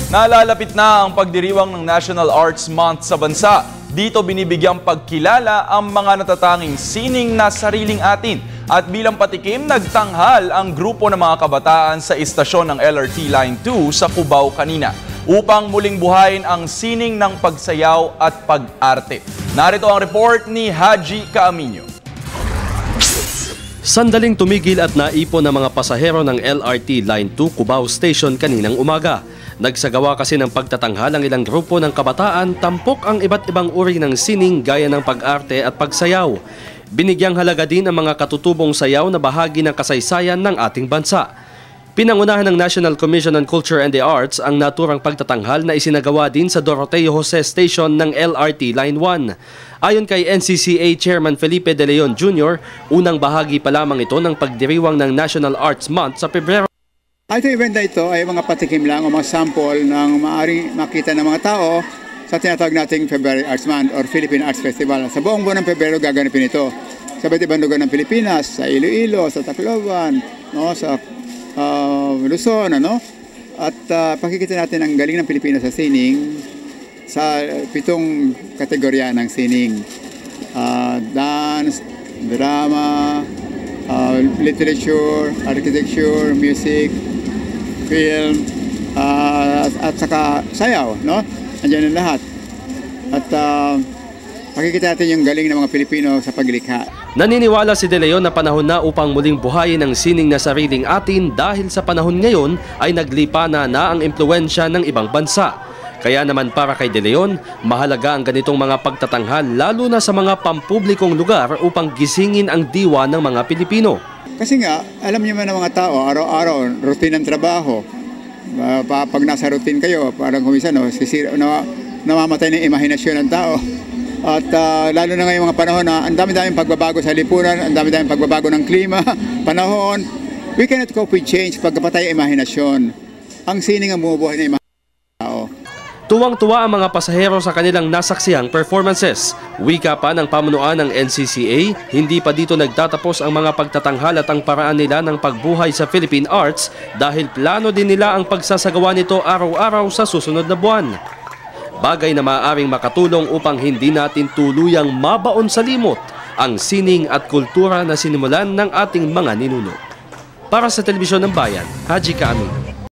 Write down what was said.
Nalalapit na ang pagdiriwang ng National Arts Month sa bansa. Dito binibigyang pagkilala ang mga natatanging sining na sariling atin. At bilang patikim, nagtanghal ang grupo ng mga kabataan sa istasyon ng LRT Line 2 sa Cubao kanina upang muling buhayin ang sining ng pagsayaw at pag-arte. Narito ang report ni Haji Caaminio. Sandaling tumigil at naipon ng mga pasahero ng LRT Line 2 Cubao Station kaninang umaga. Nagsagawa kasi ng pagtatanghal ang ilang grupo ng kabataan, tampok ang iba't ibang uri ng sining gaya ng pag-arte at pagsayaw. Binigyang halaga din ang mga katutubong sayaw na bahagi ng kasaysayan ng ating bansa. Pinangunahan ng National Commission on Culture and the Arts ang naturang pagtatanghal na isinagawa din sa Doroteo Jose Station ng LRT Line 1. Ayon kay NCCA Chairman Felipe De Leon Jr., unang bahagi pa lamang ito ng pagdiriwang ng National Arts Month sa Pebrero. Itong event na ito ay mga patikim lang o mga sample ng maaaring makita ng mga tao sa tinatawag nating February Arts Month or Philippine Arts Festival. Sa buong buwan ng Pebrero gaganapin ito sa iba't ibang lugar ng Pilipinas, sa Iloilo, sa Tacloban, no, sa Luzon, ano? At pakikita natin ang galing ng Pilipinas sa sining sa 7 kategorya ng sining. Dance, drama, literature, architecture, music, film, at saka sayaw, no? Andiyan ang lahat. At makikita natin yung galing ng mga Pilipino sa paglikha. Naniniwala si De Leon na panahon na upang muling buhayin ang sining na sariling atin dahil sa panahon ngayon ay naglipa na ang impluwensya ng ibang bansa. Kaya naman para kay De Leon, mahalaga ang ganitong mga pagtatanghal lalo na sa mga pampublikong lugar upang gisingin ang diwa ng mga Pilipino. Kasi nga, alam niyo man ng mga tao, araw-araw, routine ng trabaho. Pag nasa routine kayo, parang kuminsan, namamatay ng imahinasyon ng tao. At lalo na ngayong mga panahon na ang dami-daming pagbabago sa lipunan, ang dami-daming pagbabago ng klima, panahon. We cannot cope with change pagkapatay ang imahinasyon. Ang sining ang bumubuhay ng imahinasyon ng tao. Tuwang-tuwa ang mga pasahero sa kanilang nasaksihang performances. Wika pa ng pamunuan ng NCCA, hindi pa dito nagtatapos ang mga pagtatanghal at ang paraan nila ng pagbuhay sa Philippine Arts dahil plano din nila ang pagsasagawa nito araw-araw sa susunod na buwan. Bagay na maaaring makatulong upang hindi natin tuluyang mabaon sa limot ang sining at kultura na sinimulan ng ating mga ninuno. Para sa Telebisyon ng Bayan, Haji Caaminio.